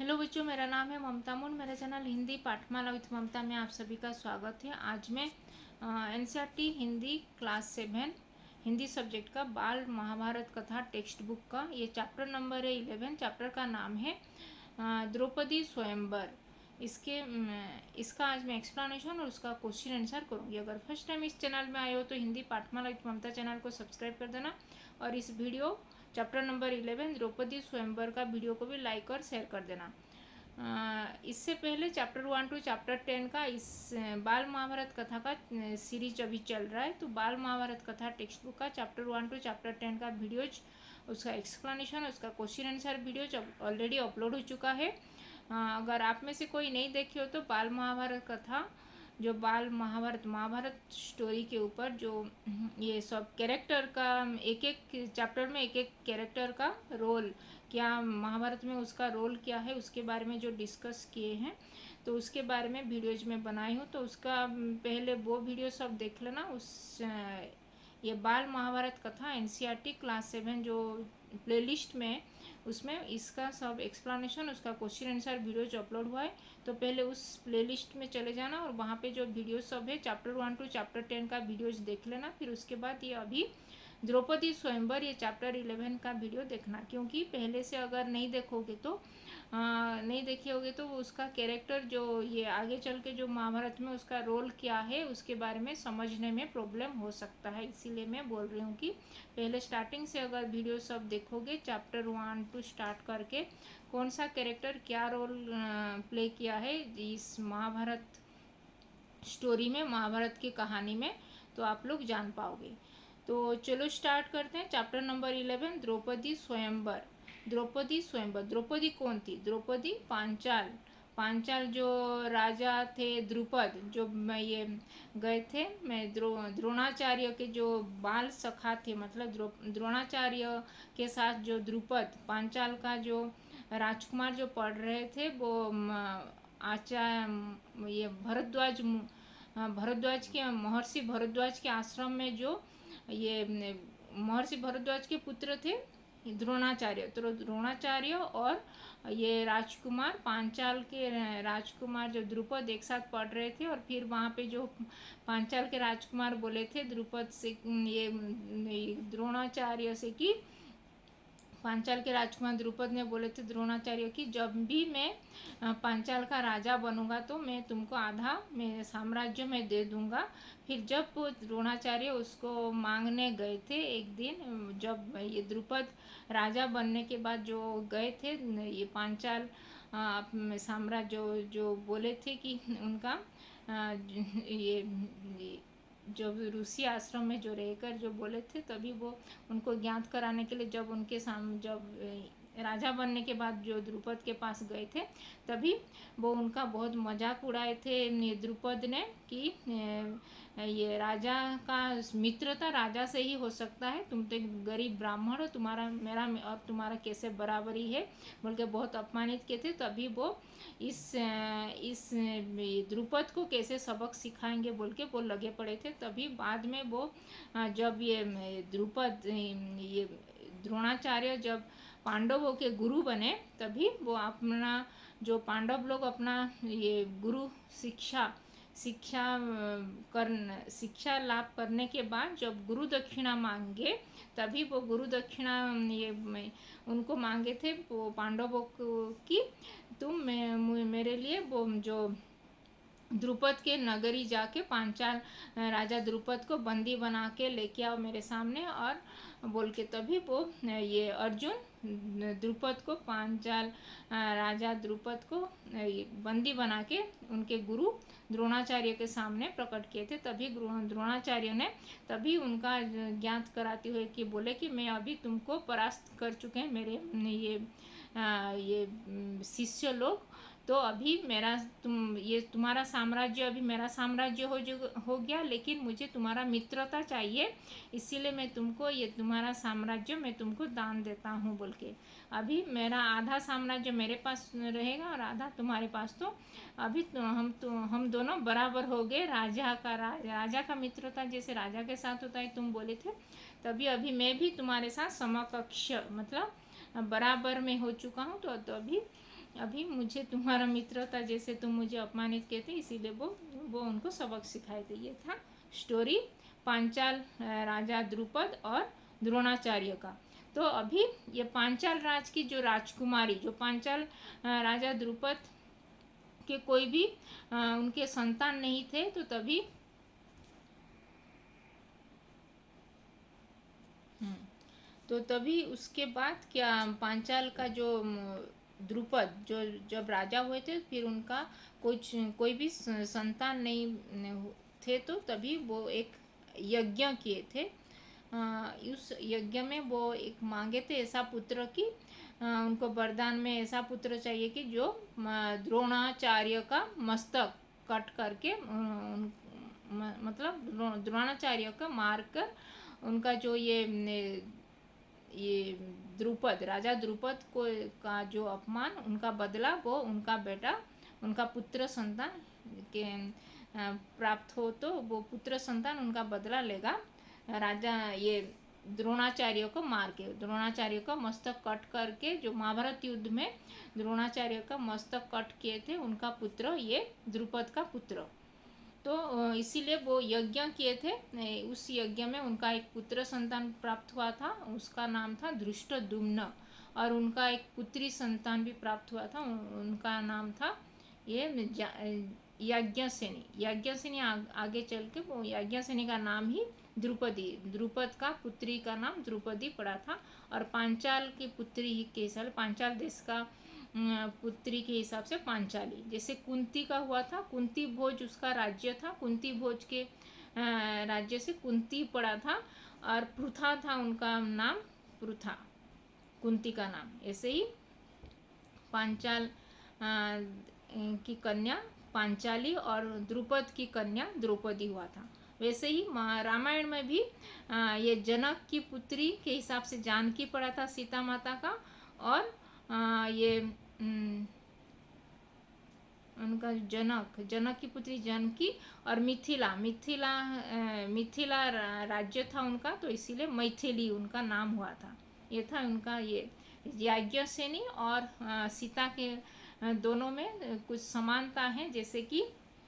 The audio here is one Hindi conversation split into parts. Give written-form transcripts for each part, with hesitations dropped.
हेलो बच्चों, मेरा नाम है ममता मुन। मेरा चैनल हिंदी पाठमाला विथ ममता में आप सभी का स्वागत है। आज मैं NCERT Hindi class 7 Hindi subject का बाल महाभारत कथा टेक्स्ट बुक का ये चैप्टर नंबर है 11। चैप्टर का नाम है द्रौपदी स्वयंवर। इसका आज मैं एक्सप्लेनेशन और उसका क्वेश्चन आंसर करूँगी। अगर फर्स्ट टाइम इस चैनल में आए हो तो हिंदी पाठमाला विथ ममता चैनल को सब्सक्राइब कर देना और इस वीडियो चैप्टर नंबर 11 द्रौपदी स्वयंवर का वीडियो को भी लाइक और शेयर कर देना। इससे पहले चैप्टर 1 टू चैप्टर 10 का इस बाल महाभारत कथा का सीरीज अभी चल रहा है। तो बाल महाभारत कथा टेक्स्ट बुक का चैप्टर 1 टू चैप्टर 10 का वीडियोज, उसका एक्सप्लेनेशन, उसका question answer video already upload हो चुका है। अगर आप में से कोई नहीं देखी हो तो बाल महाभारत कथा, जो बाल महाभारत स्टोरी के ऊपर जो ये सब कैरेक्टर का एक एक चैप्टर में एक एक कैरेक्टर का रोल क्या, महाभारत में उसका रोल क्या है, उसके बारे में जो डिस्कस किए हैं, तो उसके बारे में वीडियोज में बनाई हूँ। तो उसका पहले वो वीडियो सब देख लेना। ये बाल महाभारत कथा एनसीईआरटी क्लास 7 जो प्लेलिस्ट में, उसमें इसका सब एक्सप्लेनेशन, उसका क्वेश्चन आंसर वीडियो जो अपलोड हुआ है, तो पहले उस प्लेलिस्ट में चले जाना और वहाँ पे जो वीडियो सब है चैप्टर 1 टू चैप्टर 10 का वीडियोज देख लेना। फिर उसके बाद ये अभी द्रौपदी स्वयंवर ये चैप्टर 11 का वीडियो देखना, क्योंकि पहले से अगर नहीं देखोगे तो नहीं देखे होगे तो उसका कैरेक्टर जो ये आगे चल के जो महाभारत में उसका रोल क्या है उसके बारे में समझने में प्रॉब्लम हो सकता है। इसीलिए मैं बोल रही हूँ कि पहले स्टार्टिंग से अगर वीडियो सब देखोगे चैप्टर 1 टू स्टार्ट करके कौन सा कैरेक्टर क्या रोल प्ले किया है इस महाभारत स्टोरी में, महाभारत की कहानी में, तो आप लोग जान पाओगे। तो चलो स्टार्ट करते हैं। चैप्टर नंबर 11 द्रौपदी स्वयंवर। द्रौपदी स्वयंवर, द्रौपदी कौन थी? द्रौपदी पांचाल, पांचाल जो राजा थे द्रुपद, जो ये गए थे मैं द्रोणाचार्य के जो बाल सखा थे, मतलब द्रोणाचार्य के साथ जो द्रुपद पांचाल का जो राजकुमार जो पढ़ रहे थे वो आचार्य ये भरद्वाज के, महर्षि भरद्वाज के आश्रम में जो ये महर्षि भरद्वाज के पुत्र थे द्रोणाचार्य। तो द्रोणाचार्य और ये राजकुमार, पांचाल के राजकुमार जो द्रुपद एक साथ पढ़ रहे थे। और फिर वहाँ पे जो पांचाल के राजकुमार बोले थे द्रुपद से, ये द्रोणाचार्य से कि पांचाल के राजकुमार द्रुपद ने बोले थे द्रोणाचार्य की, जब भी मैं पांचाल का राजा बनूंगा तो मैं तुमको आधा मेरे साम्राज्य में दे दूंगा। फिर जब वो द्रोणाचार्य उसको मांगने गए थे एक दिन, जब ये द्रुपद राजा बनने के बाद जो गए थे ये पांचाल साम्राज्य जो बोले थे कि उनका ये जब ऋषि आश्रम में जो रहकर जो बोले थे, तभी वो उनको ज्ञात कराने के लिए जब उनके जब राजा बनने के बाद जो द्रुपद के पास गए थे, तभी वो उनका बहुत मजाक उड़ाए थे द्रुपद ने कि ये राजा का मित्रता राजा से ही हो सकता है, तुम तो गरीब ब्राह्मण हो, तुम्हारा मेरा और तुम्हारा कैसे बराबरी है बोल के बहुत अपमानित किए थे। तभी वो इस द्रुपद को कैसे सबक सिखाएंगे बोल के वो लगे पड़े थे। तभी बाद में वो जब ये द्रुपद ये द्रोणाचार्य जब पांडवों के गुरु बने, तभी वो अपना जो पांडव लोग अपना ये गुरु शिक्षा लाभ करने के बाद जब गुरु दक्षिणा मांगे, तभी वो गुरु दक्षिणा ये उनको मांगे थे वो पांडवों को कि तुम मेरे लिए वो जो द्रुपद के नगरी जाके पांचाल राजा द्रुपद को बंदी बना के लेके आओ मेरे सामने और बोल के, तभी वो ये अर्जुन द्रुपद को पांचाल राजा द्रुपद को बंदी बना के उनके गुरु द्रोणाचार्य के सामने प्रकट किए थे। तभी द्रोणाचार्य ने तभी उनका ज्ञात कराते हुए कि बोले कि मैं अभी तुमको परास्त कर चुके हैं मेरे ये शिष्य लोग, तो अभी तुम्हारा साम्राज्य अभी मेरा साम्राज्य हो गया, लेकिन मुझे तुम्हारा मित्रता चाहिए, इसीलिए मैं तुमको ये तुम्हारा साम्राज्य मैं तुमको दान देता हूँ बोल के। अभी मेरा आधा साम्राज्य मेरे पास रहेगा और आधा तुम्हारे पास। तो अभी तो हम दोनों बराबर हो गए। राजा का मित्रता जैसे राजा के साथ होता है तुम बोले थे, तभी अभी मैं भी तुम्हारे साथ समकक्ष मतलब बराबर में हो चुका हूँ। तो अभी अभी मुझे तुम्हारा मित्र था, जैसे तुम मुझे अपमानित किए थे, इसीलिए वो उनको सबक सिखाए थे। ये था स्टोरी पांचाल राजा द्रुपद और द्रोणाचार्य का। तो अभी ये पांचाल राज की जो राजकुमारी, जो पांचाल राजा द्रुपद के कोई भी उनके संतान नहीं थे, तो तभी उसके बाद क्या, पांचाल का जो द्रुपद जो जब राजा हुए थे, फिर उनका कोई भी संतान नहीं थे, तो तभी वो एक यज्ञ किए थे। उस यज्ञ में वो एक मांगे थे ऐसा पुत्र की, उनको वरदान में ऐसा पुत्र चाहिए कि जो द्रोणाचार्य का मस्तक कट करके मतलब द्रोणाचार्य का मार कर उनका जो ये द्रुपद, राजा द्रुपद को का जो अपमान, उनका बदला वो उनका बेटा, उनका पुत्र संतान के प्राप्त हो, तो वो पुत्र संतान उनका बदला लेगा। राजा ये द्रोणाचार्य को मार के, द्रोणाचार्य का मस्तक कट करके, जो महाभारत युद्ध में द्रोणाचार्य का मस्तक कट किए थे, उनका पुत्र ये द्रुपद का पुत्र। तो इसीलिए वो यज्ञ किए थे। उस यज्ञ में उनका एक पुत्र संतान प्राप्त हुआ था, उसका नाम था धृष्टद्युम्न, और उनका एक पुत्री संतान भी प्राप्त हुआ था, उनका नाम था ये याज्ञसेनी। याज्ञसेनी आगे चल के वो याज्ञसेनी का नाम ही द्रुपदी, द्रुपद का पुत्री का नाम द्रुपदी पड़ा था। और पांचाल की पुत्री के हिसाब, पांचाल देश का पुत्री के हिसाब से पांचाली। जैसे कुंती का हुआ था, कुंती भोज उसका राज्य था, कुंती भोज के राज्य से कुंती पड़ा था। और पृथा था उनका नाम, पृथा कुंती का नाम। ऐसे ही पांचाल की कन्या पांचाली और द्रुपद की कन्या द्रौपदी हुआ था। वैसे ही रामायण में भी ये जनक की पुत्री के हिसाब से जानकी पड़ा था सीता माता का, और ये उनका जनक की पुत्री जानकी, और मिथिला राज्य था उनका, तो इसीलिए मैथिली उनका नाम हुआ था। ये था उनका ये याज्ञसेनी और सीता के दोनों में कुछ समानता है, जैसे कि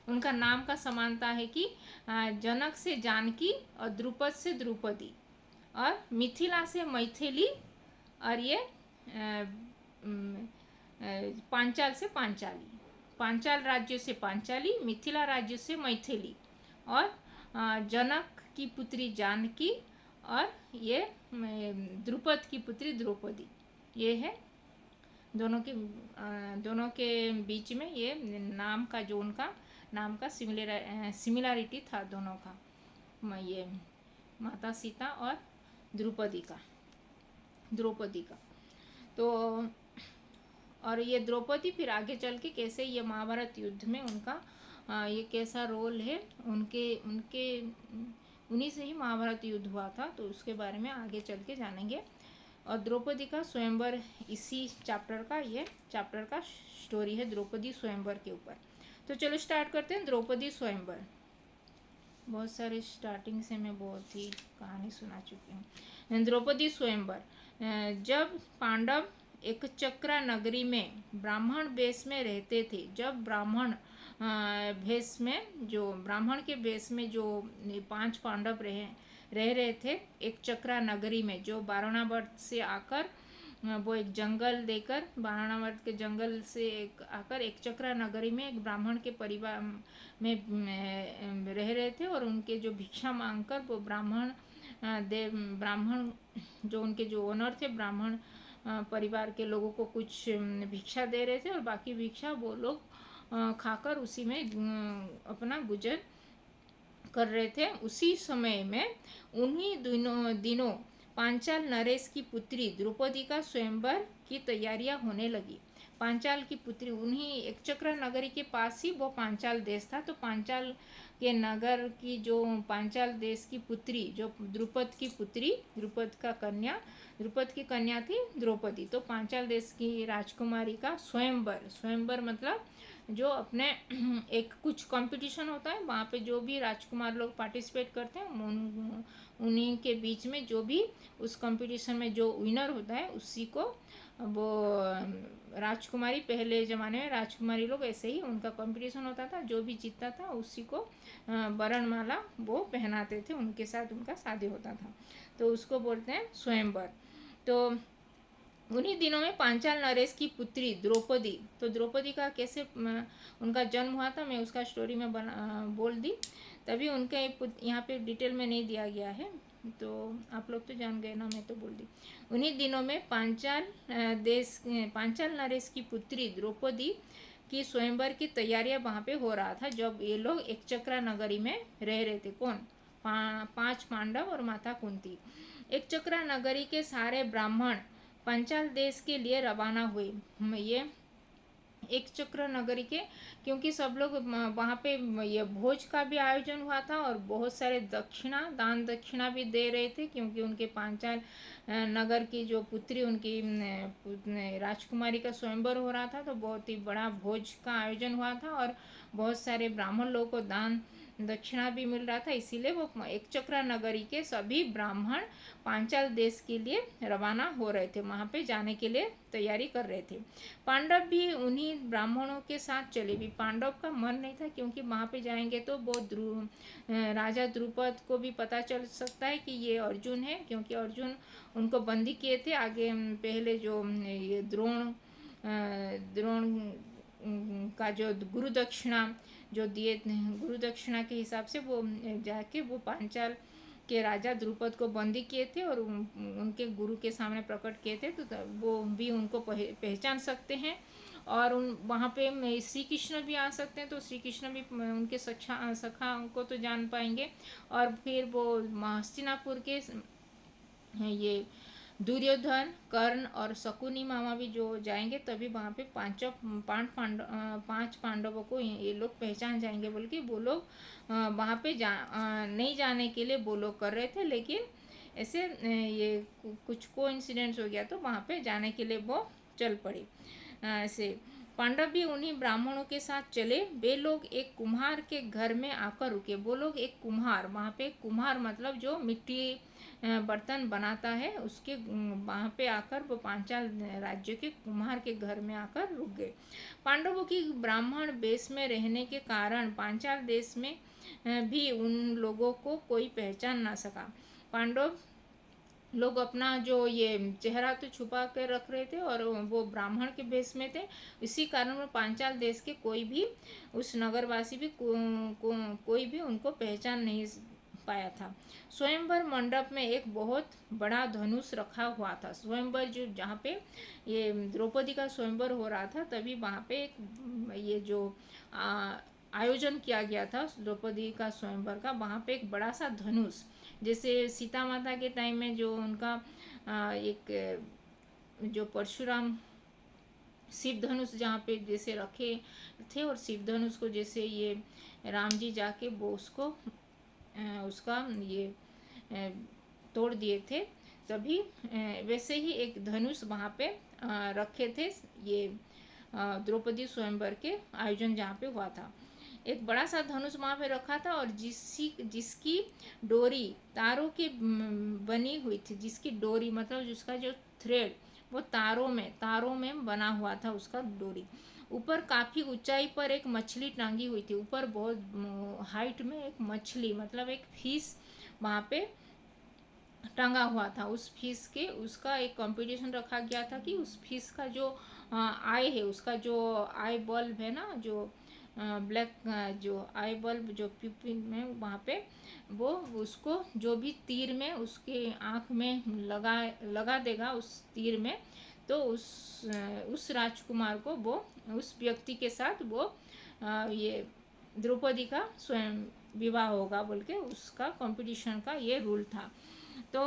उनका नाम का समानता है कि जनक से जानकी और द्रुपद से द्रौपदी, और मिथिला से मैथिली, और ये पांचाल से पांचाली, पांचाल राज्य से पांचाली, मिथिला राज्य से मैथिली, और जनक की पुत्री जानकी, और ये द्रुपद की पुत्री द्रौपदी। ये है दोनों के बीच में ये नाम का, जो उनका नाम का सिमिलरिटी था दोनों का, ये माता सीता और द्रौपदी का। तो और ये द्रौपदी फिर आगे चल के कैसे ये महाभारत युद्ध में उनका ये कैसा रोल है, उन्हीं से ही महाभारत युद्ध हुआ था, तो उसके बारे में आगे चल के जानेंगे। और द्रौपदी का स्वयंवर इसी चैप्टर का स्टोरी है, द्रौपदी स्वयंवर के ऊपर। तो चलो स्टार्ट करते हैं। द्रौपदी स्वयंवर, बहुत सारे स्टार्टिंग से मैं बहुत ही कहानी सुना चुकी हूँ। द्रौपदी स्वयंवर, जब पांडव एक चक्रा नगरी में ब्राह्मण वेश में रहते थे, जब ब्राह्मण के वेश में जो 5 पांडव रह रहे थे एक चक्रा नगरी में, जो वारणावत से आकर वो एक जंगल देकर, वारणावत के जंगल से आकर एक चक्रा नगरी में एक ब्राह्मण के परिवार में रह रहे थे, और उनके जो भिक्षा मांगकर वो ब्राह्मण जो उनके जो ओनर थे, ब्राह्मण परिवार के लोगों को कुछ भिक्षा दे रहे थे, और बाकी भिक्षा वो लोग खाकर उसी में अपना गुजर कर रहे थे। उसी समय में उन्हीं दिनों पांचाल नरेश की पुत्री द्रौपदी का स्वयंवर की तैयारियां होने लगी। पांचाल की पुत्री, उन्हीं एक चक्र नगरी के पास ही वो पांचाल देश था, तो पांचाल के नगर की जो पांचाल देश की पुत्री, जो द्रुपद की कन्या थी द्रौपदी, तो पांचाल देश की राजकुमारी का स्वयंवर मतलब जो अपने एक कुछ कंपटीशन होता है, वहाँ पे जो भी राजकुमार लोग पार्टिसिपेट करते हैं उन्हीं के बीच में जो भी उस कंपटीशन में जो विनर होता है उसी को वो राजकुमारी, पहले ज़माने में राजकुमारी लोग ऐसे ही उनका कंपटीशन होता था, जो भी जीतता था उसी को वरणमाला वो पहनाते थे, उनके साथ उनका शादी होता था, तो उसको बोलते हैं स्वयंवर। तो उन्हीं दिनों में पांचाल नरेश की पुत्री द्रौपदी, तो द्रौपदी का कैसे उनका जन्म हुआ था मैं उसका स्टोरी में बोल दी, तभी उनके यहाँ पे डिटेल में नहीं दिया गया है, तो आप लोग तो जान गए ना, मैं तो बोल दी। उन्हीं दिनों में पांचाल नरेश की पुत्री द्रौपदी की स्वयंवर की तैयारियां वहाँ पे हो रहा था, जब ये लोग एकचक्रा नगरी में रह रहे थे। कौन? 5 पांडव और माता कुंती। एकचक्रा नगरी के सारे ब्राह्मण पांचाल देश के लिए रवाना हुए। ये एक चक्र नगरी के, क्योंकि सब लोग वहाँ पे ये भोज का भी आयोजन हुआ था और बहुत सारे दान दक्षिणा भी दे रहे थे, क्योंकि उनके पांचाल नगर की जो पुत्री उनकी राजकुमारी का स्वयंवर हो रहा था, तो बहुत ही बड़ा भोज का आयोजन हुआ था और बहुत सारे ब्राह्मण लोगों को दान दक्षिणा भी मिल रहा था, इसीलिए वो एक चक्रा नगरी के सभी ब्राह्मण पांचाल देश के लिए रवाना हो रहे थे, वहाँ पे जाने के लिए तैयारी कर रहे थे। पांडव भी उन्हीं ब्राह्मणों के साथ चले भी। पांडव का मन नहीं था, क्योंकि वहाँ पे जाएंगे तो वो राजा द्रुपद को भी पता चल सकता है कि ये अर्जुन है, क्योंकि अर्जुन उनको बंदी किए थे आगे, पहले जो ये द्रोण का जो गुरु दक्षिणा जो दिए, गुरु दक्षिणा के हिसाब से वो जाके वो पांचाल के राजा द्रुपद को बंदी किए थे और उनके गुरु के सामने प्रकट किए थे, तो वो भी उनको पहचान सकते हैं। और उन वहाँ पे श्री कृष्ण भी आ सकते हैं, तो श्री कृष्ण भी उनके सखा को तो जान पाएंगे। और फिर वो हस्तिनापुर के ये दुर्योधन, कर्ण और शकुनी मामा भी जो जाएंगे, तभी वहाँ पे 5 पांडवों को ये लोग पहचान जाएंगे, बल्कि वो लोग वहाँ पे नहीं जाने के लिए वो लोग कर रहे थे, लेकिन ऐसे ये कुछ कोइंसिडेंस हो गया, तो वहाँ पे जाने के लिए वो चल पड़े। ऐसे पांडव भी उन्हीं ब्राह्मणों के साथ चले। वे लोग एक कुम्हार के घर में आकर रुके। वो लोग एक कुम्हार, वहाँ पे कुम्हार मतलब जो मिट्टी बर्तन बनाता है, उसके वहाँ पे आकर वो पांचाल राज्य के कुम्हार के घर में आकर रुक गए। पांडवों की ब्राह्मण वेश में रहने के कारण पांचाल देश में भी उन लोगों को कोई पहचान ना सका। पांडव लोग अपना जो ये चेहरा तो छुपा कर रख रहे थे और वो ब्राह्मण के भेष में थे, इसी कारण पांचाल देश के कोई भी उस नगरवासी भी कोई भी उनको पहचान नहीं पाया था। स्वयंवर मंडप में एक बहुत बड़ा धनुष रखा हुआ था। स्वयंवर जो जहाँ पे ये द्रौपदी का स्वयंवर हो रहा था, तभी वहाँ पे एक ये जो आयोजन किया गया था द्रौपदी का स्वयंवर का, वहाँ पे एक बड़ा सा धनुष, जैसे सीता माता के टाइम में जो उनका एक जो परशुराम शिव धनुष जहाँ पे जैसे रखे थे, और शिव धनुष को जैसे ये राम जी जाके वो उसको उसका ये तोड़ दिए थे, तभी वैसे ही एक धनुष वहाँ पे रखे थे ये द्रौपदी स्वयंवर के आयोजन जहाँ पे हुआ था। एक बड़ा सा धनुष वहाँ पे रखा था और जिसकी डोरी तारों की बनी हुई थी, जिसकी डोरी मतलब जिसका जो थ्रेड वो तारों में बना हुआ था उसका डोरी। ऊपर काफ़ी ऊंचाई पर एक मछली टांगी हुई थी। ऊपर बहुत हाइट में एक मछली मतलब एक फिश वहाँ पे टंगा हुआ था। उस फिश के उसका एक कंपटीशन रखा गया था कि उस फिश का जो आई है, उसका जो आई बल्ब है ना, जो ब्लैक जो आई बल्ब जो पिपिन में वहाँ पे वो उसको जो भी तीर में उसके आँख में लगा देगा उस तीर में, तो उस राजकुमार को वो उस व्यक्ति के साथ वो ये द्रौपदी का स्वयं विवाह होगा बोल के उसका कंपटीशन का ये रूल था। तो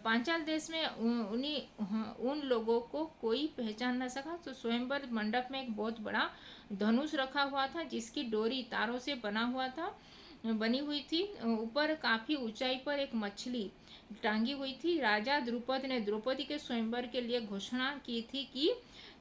पांचाल देश में उन लोगों को कोई पहचान न सका, तो स्वयंवर मंडप में एक बहुत बड़ा धनुष रखा हुआ था, जिसकी डोरी तारों से बनी हुई थी। ऊपर काफ़ी ऊंचाई पर एक मछली टांगी हुई थी। राजा द्रुपद ने द्रौपदी के स्वयंवर के लिए घोषणा की थी कि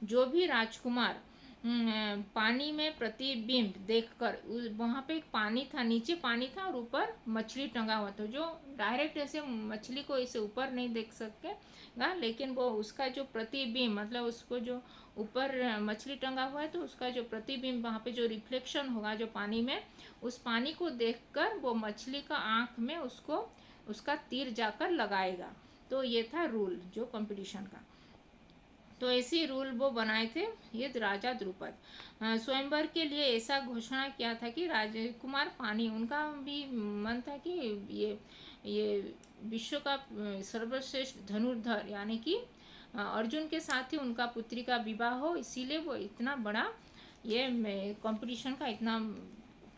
जो भी राजकुमार पानी में प्रतिबिंब देखकर, वहाँ पे एक पानी था, नीचे पानी था और ऊपर मछली टंगा हुआ था। जो डायरेक्ट ऐसे मछली को इसे ऊपर नहीं देख सकेगा, लेकिन वो उसका जो प्रतिबिंब, मतलब उसको जो ऊपर मछली टंगा हुआ है तो उसका जो प्रतिबिंब, वहाँ पे जो रिफ्लेक्शन होगा जो पानी में, उस पानी को देखकर वो मछली का आँख में उसको उसका तीर जाकर लगाएगा। तो ये था रूल जो कंपटीशन का। तो ऐसी रूल वो बनाए थे ये राजा द्रुपद। स्वयंवर के लिए ऐसा घोषणा किया था कि राजकुमार पानी, उनका भी मन था कि ये विश्व का सर्वश्रेष्ठ धनुर्धर यानी कि अर्जुन के साथ ही उनका पुत्री का विवाह हो, इसीलिए वो इतना बड़ा ये कंपटीशन का इतना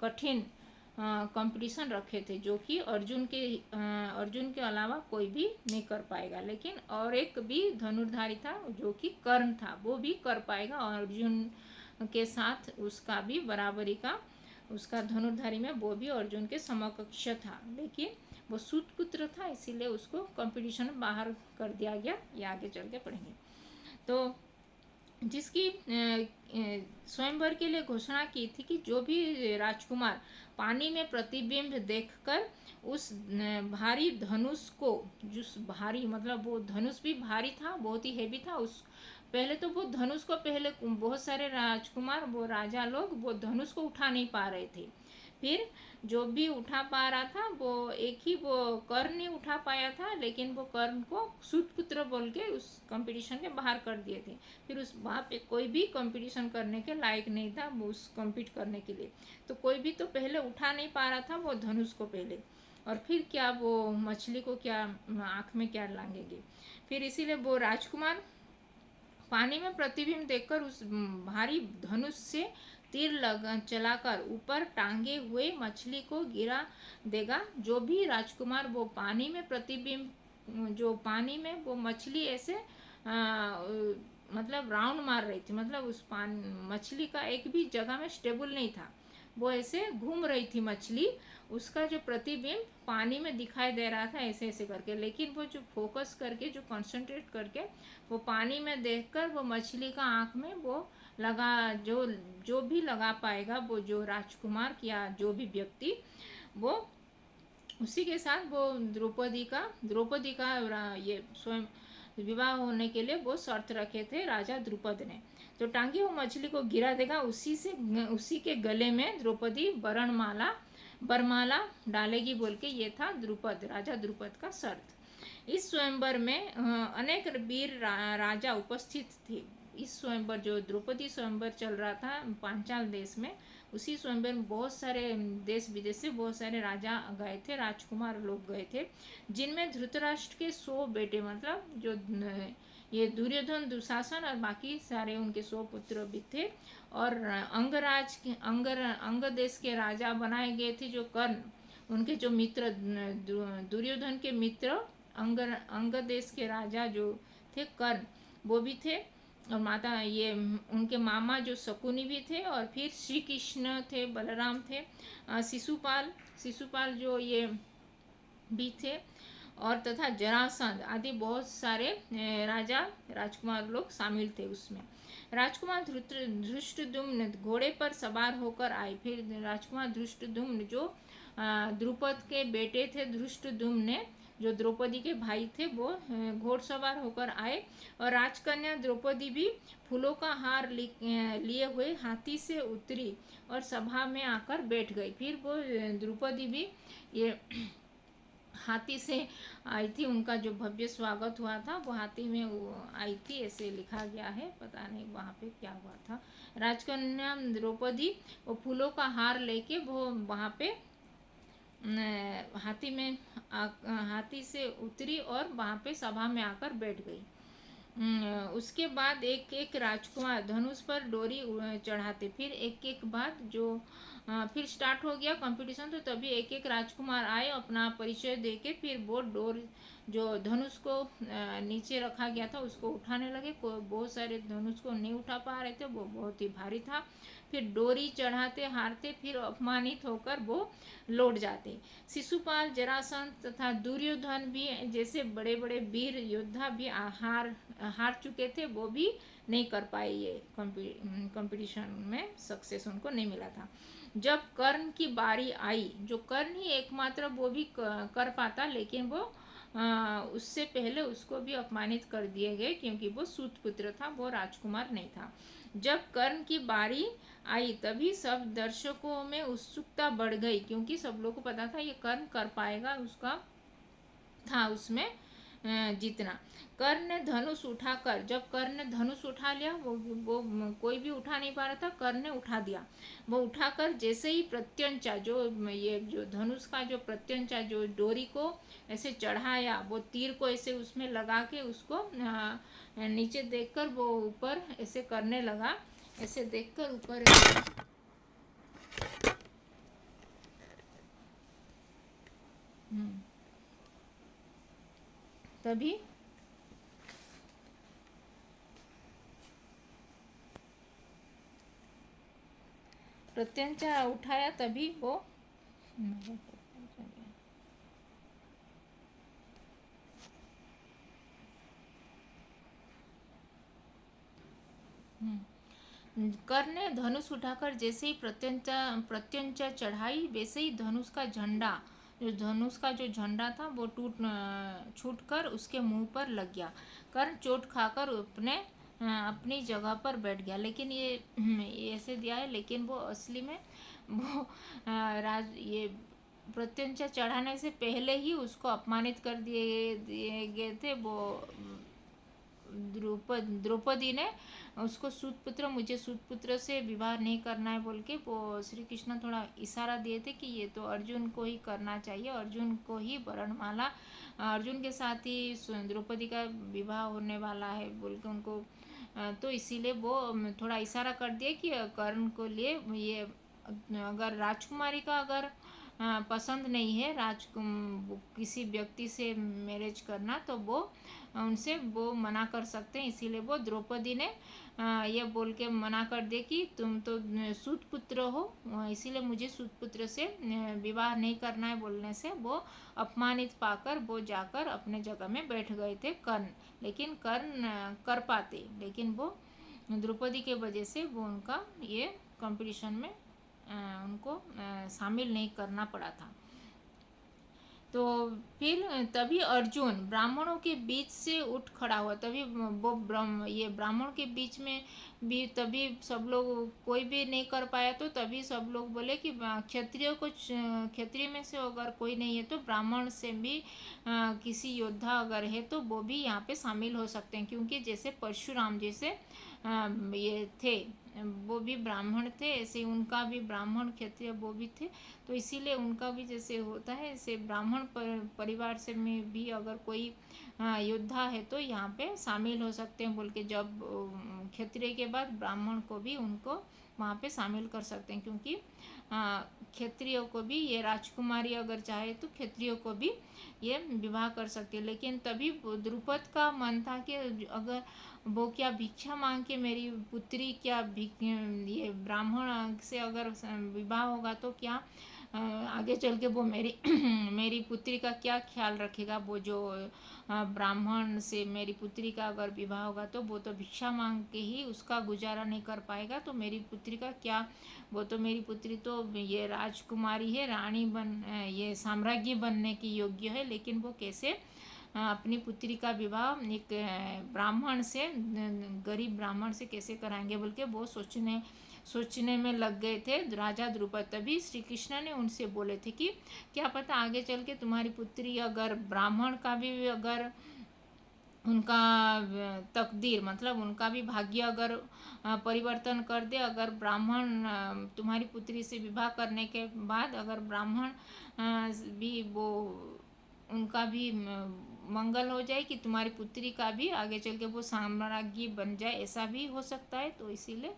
कठिन कंपटीशन रखे थे, जो कि अर्जुन के अलावा कोई भी नहीं कर पाएगा। लेकिन और एक भी धनुर्धारी था जो कि कर्ण था, वो भी कर पाएगा और अर्जुन के साथ उसका भी बराबरी का, उसका धनुर्धारी में वो भी अर्जुन के समकक्ष था, लेकिन वो सूतपुत्र था, इसीलिए उसको कंपटीशन में बाहर कर दिया गया। ये आगे चल के पढ़ेंगे। तो जिसकी स्वयंवर के लिए घोषणा की थी कि जो भी राजकुमार पानी में प्रतिबिंब देखकर उस भारी धनुष को, जिस भारी मतलब वो धनुष भी भारी था, बहुत ही हेवी था, उस पहले तो वो धनुष को, पहले बहुत सारे राजकुमार, वो राजा लोग वो धनुष को उठा नहीं पा रहे थे। फिर जो भी उठा पा रहा था वो एक ही वो कर्ण नहीं उठा पाया था, लेकिन वो कर्ण को सूतपुत्र बोल के उस कंपटीशन के बाहर कर दिए थे। फिर उस वहाँ पे कोई भी कंपटीशन करने के लायक नहीं था वो उस कम्पीट करने के लिए। तो कोई भी तो पहले उठा नहीं पा रहा था वो धनुष को पहले, और फिर क्या वो मछली को क्या आँख में क्या लागेंगे। फिर इसीलिए वो राजकुमार पानी में प्रतिबिंब देखकर उस भारी धनुष से तीर चलाकर ऊपर टांगे हुए मछली को गिरा देगा। जो भी राजकुमार वो पानी में प्रतिबिंब, जो पानी में वो मछली ऐसे मतलब राउंड मार रही थी, मतलब उस मछली का एक भी जगह में स्टेबल नहीं था, वो ऐसे घूम रही थी मछली, उसका जो प्रतिबिंब पानी में दिखाई दे रहा था ऐसे ऐसे करके। लेकिन वो जो फोकस करके, जो कंसंट्रेट करके वो पानी में देखकर वो मछली का आँख में वो लगा, जो भी लगा पाएगा, वो जो राजकुमार या जो भी व्यक्ति, वो उसी के साथ वो द्रौपदी का ये स्वयं विवाह होने के लिए वो शर्त रखे थे राजा द्रुपद ने। तो टांगी हुई मछली को गिरा देगा, उसी के गले में द्रौपदी बरमाला डालेगी बोल के, ये था राजा द्रुपद का शर्त। इस स्वयंवर में अनेक वीर राजा उपस्थित थे। इस स्वयंवर जो द्रौपदी स्वयंवर चल रहा था पांचाल देश में, उसी स्वयंवर में बहुत सारे देश विदेश से बहुत सारे राजा गए थे, राजकुमार लोग गए थे, जिनमें धृतराष्ट्र के 100 बेटे, मतलब जो ये दुर्योधन, दुशासन और बाकी सारे उनके 100 पुत्र भी थे। और अंग देश के राजा बनाए गए थे जो कर्ण, उनके जो मित्र, दुर्योधन के मित्र अंग देश के राजा जो थे कर्ण, वो भी थे। और माता ये उनके मामा जो शकुनी भी थे, और फिर श्री कृष्ण थे, बलराम थे, शिशुपाल जो ये भी थे, और तथा जरासंध आदि बहुत सारे राजकुमार लोग शामिल थे उसमें। राजकुमार धृष्टद्युम्न घोड़े पर सवार होकर आए। फिर राजकुमार धृष्टद्युम्न जो द्रुपद के बेटे थे, धृष्टद्युम्न ने जो द्रौपदी के भाई थे, वो घोड़सवार होकर आए। और राजकन्या द्रौपदी भी फूलों का हार लिए हुए हाथी से उतरी और सभा में आकर बैठ गई। फिर वो द्रौपदी भी ये हाथी से आई थी, उनका जो भव्य स्वागत हुआ था वो हाथी में आई थी, ऐसे लिखा गया है, पता नहीं वहाँ पे क्या हुआ था। राजकन्या द्रौपदी वो फूलों का हार लेके वो वहाँ पे हाथी से उतरी और वहाँ पे सभा में आकर बैठ गई। उसके बाद एक एक राजकुमार धनुष पर डोरी चढ़ाते। फिर एक एक बात जो फिर स्टार्ट हो गया कंपटीशन, तो तभी एक एक राजकुमार आए अपना परिचय देके, फिर वो डोर जो धनुष को नीचे रखा गया था उसको उठाने लगे। बहुत सारे धनुष को नहीं उठा पा रहे थे, वो बहुत ही भारी था। फिर डोरी चढ़ाते हारते, फिर अपमानित होकर वो लौट जाते। शिशुपाल, जरासंध तथा दुर्योधन भी जैसे बड़े बड़े वीर योद्धा भी हार चुके थे, वो भी नहीं कर पाए, ये कंपटीशन में सक्सेस उनको नहीं मिला था। जब कर्ण की बारी आई, जो कर्ण ही एकमात्र वो भी कर पाता, लेकिन वो उससे पहले उसको भी अपमानित कर दिए गए क्योंकि वो सूत पुत्र था, वो राजकुमार नहीं था। जब कर्ण की बारी आई तभी सब दर्शकों में उत्सुकता बढ़ गई, क्योंकि सब लोगों को पता था ये कर्ण कर पाएगा, उसका था उसमें जीतना। कर्ण ने धनुष उठाकर, जब कर्ण ने धनुष उठा लिया, वो कोई भी उठा नहीं पा रहा था, कर्ण ने उठा दिया। वो उठाकर जैसे ही प्रत्यंचा, जो ये जो धनुष का जो प्रत्यंचा, जो डोरी को ऐसे चढ़ाया, वो तीर को ऐसे उसमें लगा के उसको नीचे देखकर वो ऊपर ऐसे करने लगा, ऐसे देखकर ऊपर तभी प्रत्यंचा उठाया, तभी वो कर्ण ने धनुष उठाकर जैसे ही प्रत्यंचा चढ़ाई, वैसे ही धनुष का झंडा, जो धनुष का जो झंडा था वो छूटकर उसके मुंह पर लग गया। कर्ण चोट खाकर अपनी जगह पर बैठ गया। लेकिन ये ऐसे दिया है, लेकिन वो असली में वो ये प्रत्यंचा चढ़ाने से पहले ही उसको अपमानित कर दिए गए थे। वो द्रौपदी ने उसको सूतपुत्र, मुझे सूतपुत्र से विवाह नहीं करना है बोल के वो श्री कृष्ण थोड़ा इशारा दिए थे कि ये तो अर्जुन को ही करना चाहिए, अर्जुन को ही वरणमाला, अर्जुन के साथ ही द्रौपदी का विवाह होने वाला है बोल के उनको, तो इसीलिए वो थोड़ा इशारा कर दिया कि कर्ण को लिए ये अगर राजकुमारी का अगर पसंद नहीं है किसी व्यक्ति से मैरिज करना, तो वो उनसे वो मना कर सकते हैं। इसीलिए वो द्रौपदी ने ये बोल के मना कर दे कि तुम तो सूतपुत्र हो, इसीलिए मुझे सूतपुत्र से विवाह नहीं करना है बोलने से वो अपमानित पाकर वो जाकर अपने जगह में बैठ गए थे कर्ण। लेकिन कर्ण कर पाते, लेकिन वो द्रौपदी के वजह से वो उनका ये कंपटीशन में उनको शामिल नहीं करना पड़ा था। तो फिर तभी अर्जुन ब्राह्मणों के बीच से उठ खड़ा हुआ, तभी वो ये ब्राह्मणों के बीच में भी तभी सब लोग, कोई भी नहीं कर पाया, तो तभी सब लोग बोले कि क्षत्रिय को, क्षत्रिय में से अगर कोई नहीं है तो ब्राह्मण से भी किसी योद्धा अगर है तो वो भी यहाँ पे शामिल हो सकते हैं, क्योंकि जैसे परशुराम जैसे ये थे, वो भी ब्राह्मण थे, ऐसे उनका भी ब्राह्मण क्षत्रिय वो भी थे, तो इसीलिए उनका भी जैसे होता है, ऐसे ब्राह्मण परिवार से में भी अगर कोई योद्धा है तो यहाँ पे शामिल हो सकते हैं बोल के, जब क्षत्रिय के बाद ब्राह्मण को भी उनको वहाँ पे शामिल कर सकते हैं, क्योंकि क्षत्रियों को भी ये राजकुमारी अगर चाहे तो क्षत्रियों को भी ये विवाह कर सकती है। लेकिन तभी द्रुपद का मन था कि अगर वो क्या भिक्षा मांग के मेरी पुत्री क्या ये ब्राह्मण से अगर विवाह होगा तो क्या आगे चल के वो मेरी मेरी पुत्री का क्या ख्याल रखेगा, वो जो ब्राह्मण से मेरी पुत्री का अगर विवाह होगा तो वो तो भिक्षा मांग के ही उसका गुजारा नहीं कर पाएगा, तो मेरी पुत्री का क्या, वो तो मेरी पुत्री तो ये राजकुमारी है, रानी ये साम्राज्य बनने की योग्य है, लेकिन वो कैसे अपनी पुत्री का विवाह एक ब्राह्मण से, गरीब ब्राह्मण से कैसे कराएंगे बोल के वो सोचने में लग गए थे राजा द्रुपद। तभी श्री कृष्ण ने उनसे बोले थे कि क्या पता आगे चल के तुम्हारी पुत्री अगर ब्राह्मण का भी अगर उनका तकदीर, मतलब उनका भी भाग्य अगर परिवर्तन कर दे, अगर ब्राह्मण तुम्हारी पुत्री से विवाह करने के बाद अगर ब्राह्मण भी वो उनका भी मंगल हो जाए कि तुम्हारी पुत्री का भी आगे चल के वो साम्राज्ञी बन जाए, ऐसा भी हो सकता है, तो इसीलिए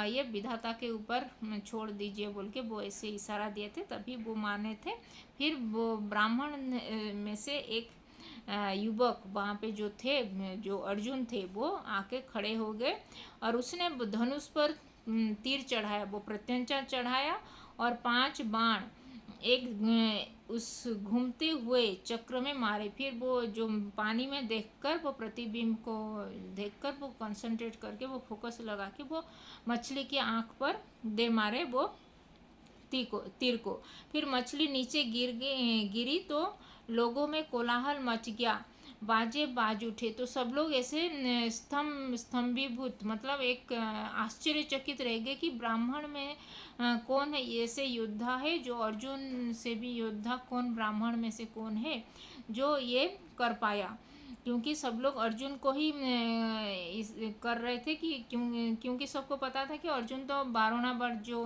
ये विधाता के ऊपर छोड़ दीजिए बोल के वो ऐसे इशारा दिए थे, तभी वो माने थे। फिर वो ब्राह्मण में से एक युवक वहाँ पे जो थे, जो अर्जुन थे, वो आके खड़े हो गए और उसने धनुष पर तीर चढ़ाया, वो प्रत्यंचा चढ़ाया और 5 बाण उस घूमते हुए चक्र में मारे। फिर वो जो पानी में देखकर, वो प्रतिबिंब को देखकर वो कंसंट्रेट करके, वो फोकस लगा के वो मछली की आंख पर दे मारे वो तीर को। फिर मछली नीचे गिरी तो लोगों में कोलाहल मच गया, बाजे बाज उठे। तो सब लोग ऐसे स्तंभीभूत, मतलब एक आश्चर्यचकित रह गए कि ब्राह्मण में कौन है ऐसे योद्धा है जो अर्जुन से भी योद्धा, कौन ब्राह्मण में से कौन है जो ये कर पाया। क्योंकि सब लोग अर्जुन को ही कर रहे थे कि क्योंकि सबको पता था कि अर्जुन तो बारोना जो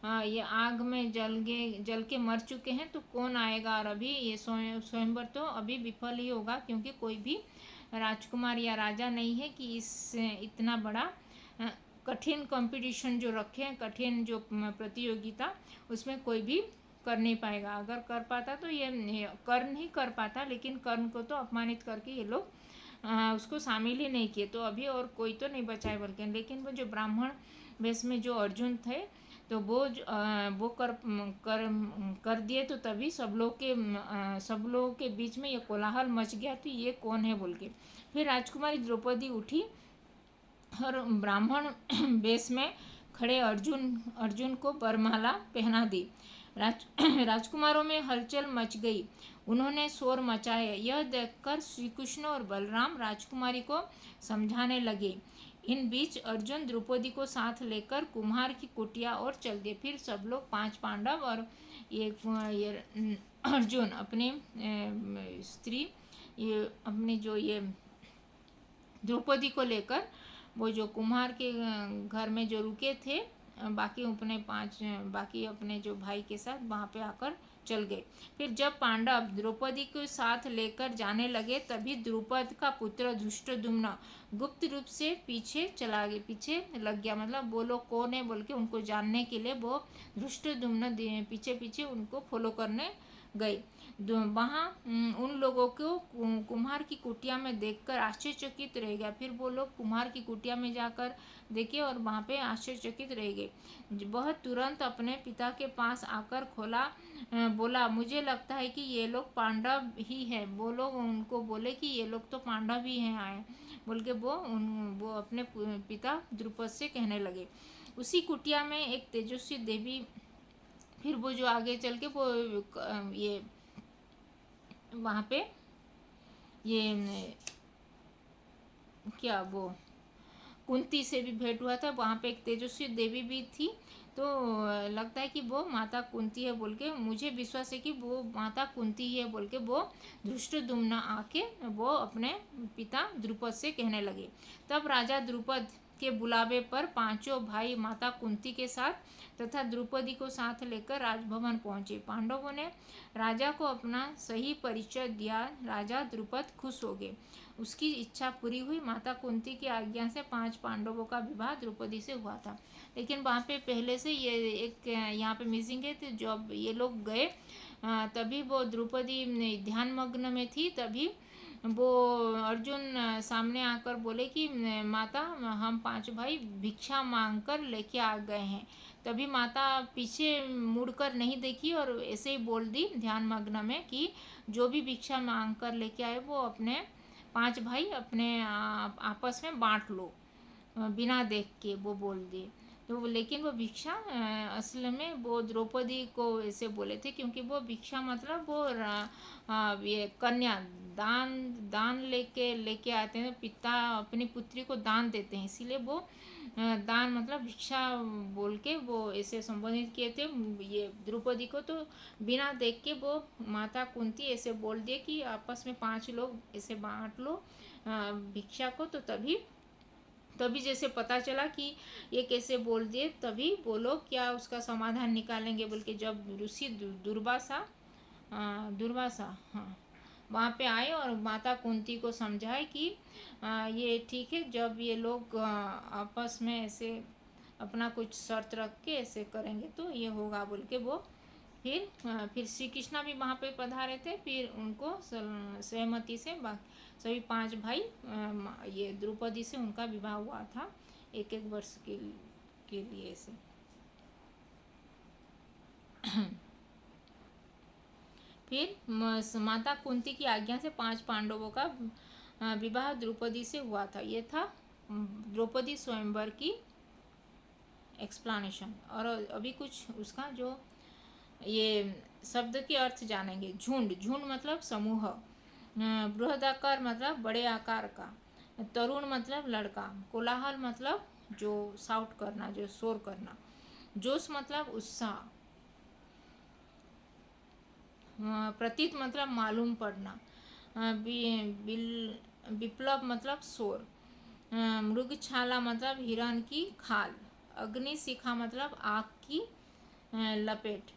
ये आग में जल के मर चुके हैं, तो कौन आएगा। और अभी ये स्वयंवर तो अभी विफल ही होगा, क्योंकि कोई भी राजकुमार या राजा नहीं है कि इस इतना बड़ा कठिन कंपटीशन जो रखे हैं, कठिन जो प्रतियोगिता, उसमें कोई भी कर नहीं पाएगा। अगर कर पाता तो ये कर नहीं कर पाता, लेकिन कर्ण को तो अपमानित करके ये लोग उसको शामिल ही नहीं किए। तो अभी और कोई तो नहीं बचाए बल्कि, लेकिन वो जो ब्राह्मण वेश में जो अर्जुन थे, तो वो कर दिए। तो तभी सब लोग के बीच में ये कोलाहल मच गया कि ये कौन है बोल के। फिर राजकुमारी द्रौपदी उठी और ब्राह्मण वेश में खड़े अर्जुन को वरमाला पहना दी। राजकुमारों में हलचल मच गई, उन्होंने शोर मचाया। यह देखकर श्री कृष्ण और बलराम राजकुमारी को समझाने लगे। इन बीच अर्जुन द्रौपदी को साथ लेकर कुम्हार की कुटिया और चल दिए। फिर सब लोग 5 पांडव और ये अर्जुन अपने स्त्री, ये अपने जो ये द्रौपदी को लेकर वो जो कुम्हार के घर में जो रुके थे, बाकी अपने जो भाई के साथ वहाँ पे आकर चल गए। फिर जब पांडव द्रौपदी को साथ लेकर जाने लगे, तभी द्रुपद का पुत्र धृष्टद्युम्न गुप्त रूप से पीछे लग गया। मतलब वो लोग कौन है बोल के उनको जानने के लिए वो धृष्टद्युम्न पीछे पीछे उनको फॉलो करने गए। वहाँ उन लोगों को कुम्हार की कुटिया में देखकर आश्चर्यचकित रह गया। फिर वो लोग कुम्हार की कुटिया में जाकर देखे और वहाँ पे आश्चर्यचकित रह गए। वह तुरंत अपने पिता के पास आकर बोला, मुझे लगता है कि ये लोग पांडव ही हैं। वो लोग उनको बोले कि ये लोग तो पांडव ही हैं आए बोल के वो अपने पिता द्रुपद से कहने लगे। उसी कुटिया में एक तेजस्वी देवी, फिर वो जो आगे चल के वो ये वहाँ पे ये क्या वो कुंती से भी भेंट हुआ था। वहाँ पे एक तेजस्वी देवी भी थी, तो लगता है कि वो माता कुंती है बोल के, मुझे विश्वास है कि वो माता कुंती है बोल के वो धृष्टद्युम्न आके वो अपने पिता द्रुपद से कहने लगे। तब राजा द्रुपद के बुलावे पर 5 भाई माता कुंती के साथ तथा द्रौपदी को साथ लेकर राजभवन पहुंचे। पांडवों ने राजा को अपना सही परिचय दिया। राजा द्रुपद खुश हो गए, उसकी इच्छा पूरी हुई। माता कुंती की आज्ञा से 5 पांडवों का विवाह द्रौपदी से हुआ था। लेकिन वहाँ पे पहले से ये एक यहाँ पे मिसिंग है। तो जब ये लोग गए तभी वो द्रौपदी ध्यान मग्न में थी। तभी वो अर्जुन सामने आकर बोले कि माता, हम 5 भाई भिक्षा मांगकर लेके आ गए हैं। तभी माता पीछे मुड़कर नहीं देखी और ऐसे ही बोल दी ध्यान मग्न में कि जो भी भिक्षा मांग कर लेके आए वो अपने 5 भाई अपने आपस में बांट लो, बिना देख के वो बोल दिए। तो लेकिन वो भिक्षा असल में वो द्रौपदी को ऐसे बोले थे, क्योंकि वो भिक्षा मतलब वो ये कन्या दान लेके आते हैं। पिता अपनी पुत्री को दान देते हैं, इसीलिए वो दान मतलब भिक्षा बोल के वो ऐसे संबोधित किए थे ये द्रौपदी को। तो बिना देख के वो माता कुंती ऐसे बोल दिए कि आपस में 5 लोग ऐसे बांट लो भिक्षा को। तो तभी जैसे पता चला कि ये कैसे बोल दिए, तभी वो लोग क्या उसका समाधान निकालेंगे बोल के जब ऋषि दुर्वासा हाँ वहाँ पे आए और माता कुंती को समझाए कि ये ठीक है, जब ये लोग आपस में ऐसे अपना कुछ शर्त रख के ऐसे करेंगे तो ये होगा बोल के वो फिर श्री कृष्णा भी वहाँ पे पधारे थे। फिर उनको सहमति से सभी 5 भाई ये द्रौपदी से उनका विवाह हुआ था 1-1 वर्ष के लिए ऐसे। फिर माता कुंती की आज्ञा से 5 पांडवों का विवाह द्रौपदी से हुआ था। ये था द्रौपदी स्वयंवर की एक्सप्लानेशन। और अभी कुछ उसका जो ये शब्द के अर्थ जानेंगे। झुंड, झुंड मतलब समूह। बृहदाकार मतलब बड़े आकार का। तरुण मतलब लड़का। कोलाहल मतलब जो साउट करना, जो शोर करना। जोश मतलब उत्साह। प्रतीत मतलब मालूम पड़ना। विप्लव मतलब शोर। मृगछाला मतलब हिरण की खाल। अग्निशिखा मतलब आग की लपेट।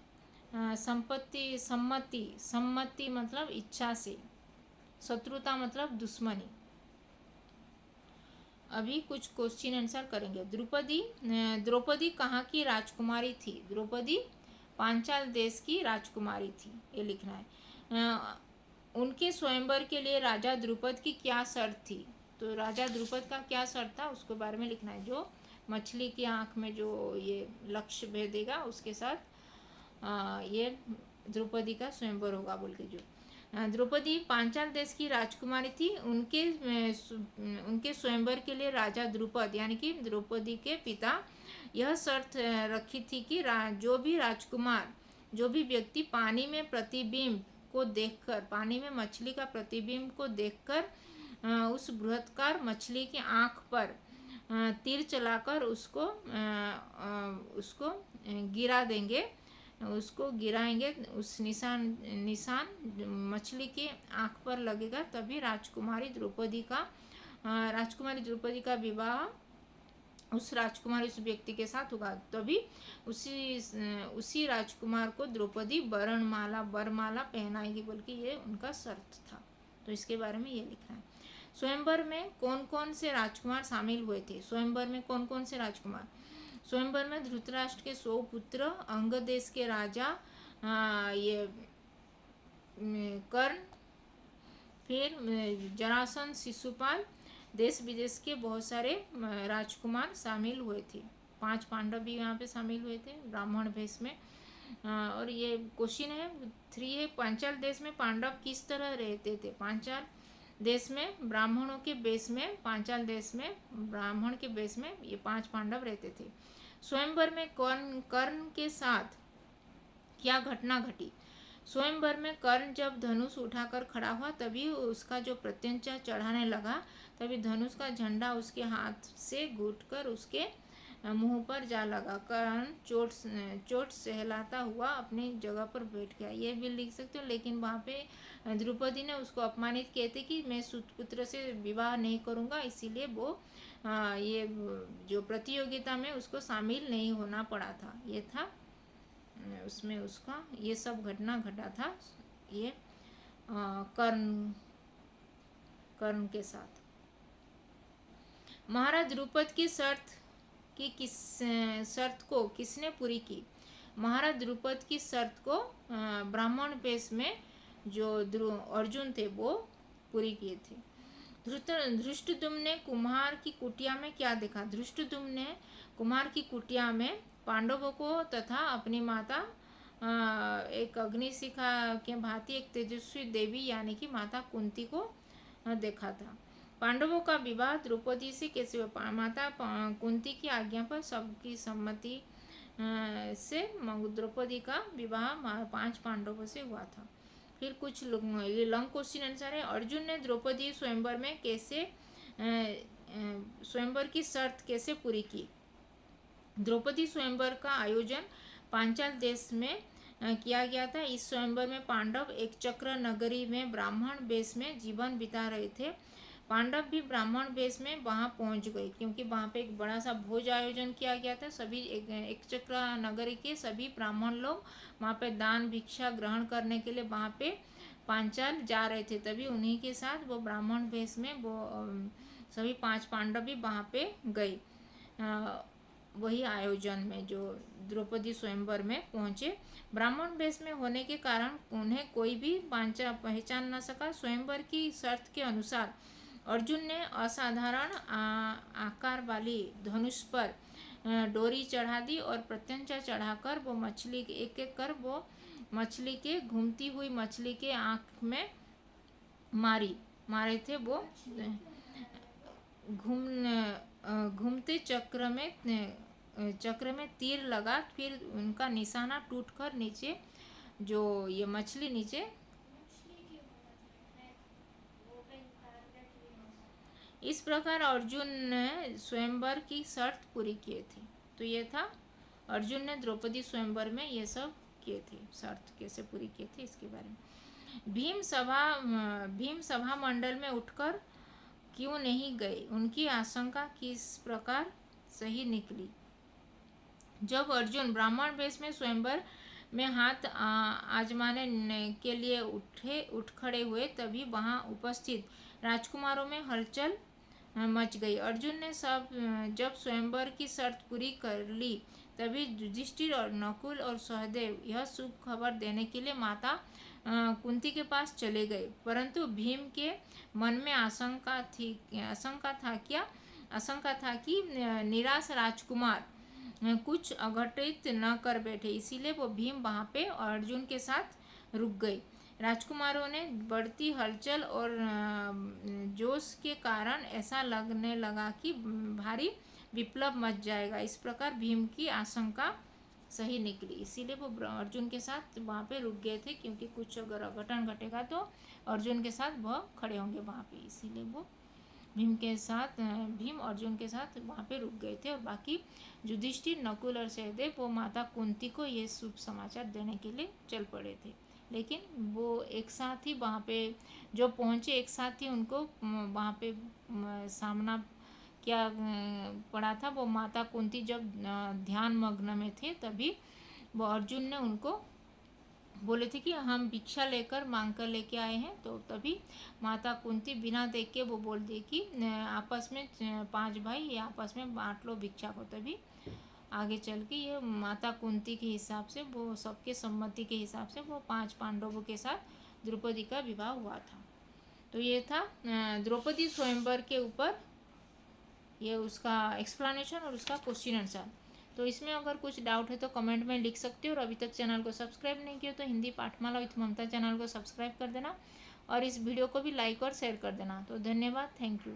सम्मति मतलब इच्छा से। शत्रुता मतलब दुश्मनी। अभी कुछ क्वेश्चन आंसर करेंगे। द्रौपदी कहाँ की राजकुमारी थी? द्रौपदी पांचाल देश की राजकुमारी थी, ये लिखना है। उनके स्वयंवर के लिए राजा द्रुपद की क्या शर्त थी? तो राजा द्रुपद का क्या शर्त था उसके बारे में लिखना है। जो मछली की आंख में जो ये लक्ष्य भेदेगा उसके साथ ये द्रौपदी का स्वयंवर होगा बोल के। जो द्रौपदी पांचाल देश की राजकुमारी थी। उनके स्वयंवर के लिए राजा द्रुपद यानी कि द्रौपदी के पिता यह शर्त रखी थी कि जो भी व्यक्ति पानी में प्रतिबिंब को देखकर, पानी में मछली का प्रतिबिंब को देखकर उस बृहत्कार मछली की आंख पर तीर चलाकर उसको गिराएंगे, उस निशान मछली की आंख पर लगेगा, तभी राजकुमारी द्रौपदी का विवाह उस व्यक्ति के साथ होगा। तभी उसी राजकुमार को द्रौपदी वरमाला पहनाएगी बोल के ये उनका शर्त था। तो इसके बारे में ये लिखना है। स्वयंवर में कौन कौन से राजकुमार शामिल हुए थे? स्वयंवर में कौन कौन से राजकुमार? स्वयंवर में धृतराष्ट्र के 100 पुत्र, अंग देश के राजा ये कर्ण, फिर जरासंध, शिशुपाल, देश विदेश के बहुत सारे राजकुमार शामिल हुए थे। 5 पांडव भी यहाँ पे शामिल हुए थे ब्राह्मण वेश में। और ये क्वेश्चन है 3 है। पांचाल देश में पांडव किस तरह रहते थे? पांचाल देश में ब्राह्मणों के बेस में, पांचाल देश में ब्राह्मण के बेस में ये 5 पांडव रहते थे। स्वयंवर में कर्ण के साथ क्या घटना घटी? स्वयंवर में कर्ण जब धनुष उठाकर खड़ा हुआ तभी उसका जो प्रत्यंचा चढ़ाने लगा, तभी धनुष का झंडा उसके हाथ से घुटकर उसके मुंह पर जा लगा। कर्ण चोट सहलाता हुआ अपनी जगह पर बैठ गया। ये भी लिख सकते हो। लेकिन वहाँ पे द्रौपदी ने उसको अपमानित किए थे कि मैं सुतपुत्र से विवाह नहीं करूँगा, इसीलिए वो ये जो प्रतियोगिता में उसको शामिल नहीं होना पड़ा था। ये था उसमें उसका ये सब घटना घटा था ये कर्ण के साथ। महाराज द्रुपद की शर्त को किसने पूरी की? महाराज द्रुपद की शर्त को ब्राह्मण वेश में जो अर्जुन थे वो पूरी किए थे। धृष्टद्युम्न ने कुम्हार की कुटिया में क्या देखा? धृष्टद्युम्न ने कुम्हार की कुटिया में पांडवों को तथा अपनी माता एक अग्निशिखा के भांति एक तेजस्वी देवी यानी कि माता कुंती को देखा था। पांडवों का विवाह द्रौपदी से कैसे हुआ? माता कुंती की आज्ञा पर सबकी सम्मति से द्रौपदी का विवाह 5 पांडवों से हुआ था। फिर कुछ ये लॉन्ग क्वेश्चन आंसर है। अर्जुन ने द्रौपदी स्वयंवर में स्वयंवर की शर्त कैसे पूरी की? द्रौपदी स्वयंवर का आयोजन पांचाल देश में किया गया था। इस स्वयंवर में पांडव एक चक्र नगरी में ब्राह्मण वेश में जीवन बिता रहे थे। पांडव भी ब्राह्मण वेश में वहां पहुंच गए क्योंकि वहां पे एक बड़ा सा भोज आयोजन किया गया था। सभी एक चक्र नगरी के सभी ब्राह्मण लोग वहां पे दान भिक्षा ग्रहण करने के लिए वहां पे पांचाल जा रहे थे। तभी उन्हीं के साथ वो ब्राह्मण वेश में वो सभी 5 पांडव भी वहां पे गए वही आयोजन में जो द्रौपदी स्वयंवर में पहुंचे। ब्राह्मण वेश में होने के कारण उन्हें कोई भी पहचान न सका। स्वयंवर की शर्त के अनुसार अर्जुन ने असाधारण आकार वाली धनुष पर डोरी चढ़ा दी और प्रत्यंचा चढ़ाकर वो मछली एक एक कर वो मछली के घूमती हुई मछली के आँख में मारे थे। वो घूमते चक्र में तीर लगा, फिर उनका निशाना टूटकर नीचे जो ये मछली नीचे इस प्रकार अर्जुन ने स्वयंवर की शर्त पूरी किए थे। तो ये था अर्जुन ने द्रौपदी स्वयंवर में ये सब किए थे, शर्त कैसे पूरी किए थे इसके बारे में। भीम सभा मंडल में उठकर क्यों नहीं गए, उनकी आशंका किस प्रकार सही निकली। जब अर्जुन ब्राह्मण वेश में स्वयंवर में हाथ आजमाने के लिए उठ खड़े हुए, तभी वहां उपस्थित राजकुमारों में हलचल मच गई। अर्जुन ने जब स्वयंवर की शर्त पूरी कर ली, तभी युधिष्ठिर और नकुल और सहदेव यह शुभ खबर देने के लिए माता कुंती के पास चले गए। परंतु भीम के मन में आशंका था कि निराश राजकुमार कुछ अघटित न कर बैठे, इसीलिए वो भीम वहाँ पे अर्जुन के साथ रुक गए। राजकुमारों ने बढ़ती हलचल और जोश के कारण ऐसा लगने लगा कि भारी विप्लव मच जाएगा। इस प्रकार भीम की आशंका सही निकली, इसीलिए वो अर्जुन के साथ वहाँ पे रुक गए थे, क्योंकि कुछ अगर अघटन घटेगा तो अर्जुन के साथ वह खड़े होंगे वहाँ पे, इसीलिए वो भीम अर्जुन के साथ वहाँ पे रुक गए थे। और बाकी युधिष्ठिर, नकुल और सहदेव वो माता कुंती को ये शुभ समाचार देने के लिए चल पड़े थे। लेकिन वो एक साथ ही वहाँ पे जो पहुँचे, एक साथ ही उनको वहाँ पे सामना क्या पड़ा था। वो माता कुंती जब ध्यान मग्न में थे, तभी वो अर्जुन ने उनको बोले थे कि हम भिक्षा लेकर मांग कर लेके आए हैं। तो तभी माता कुंती बिना देख के वो बोल दी कि आपस में 5 भाई ये आपस में बांट लो भिक्षा को। तभी आगे चल के ये माता कुंती के हिसाब से, वो सबके सम्मति के हिसाब से वो 5 पांडवों के साथ द्रौपदी का विवाह हुआ था। तो ये था द्रौपदी स्वयंवर के ऊपर ये उसका एक्सप्लेनेशन और उसका क्वेश्चन आंसर। तो इसमें अगर कुछ डाउट है तो कमेंट में लिख सकते हो, और अभी तक चैनल को सब्सक्राइब नहीं किया तो हिंदी पाठमाला विथ ममता चैनल को सब्सक्राइब कर देना, और इस वीडियो को भी लाइक और शेयर कर देना। तो धन्यवाद, थैंक यू।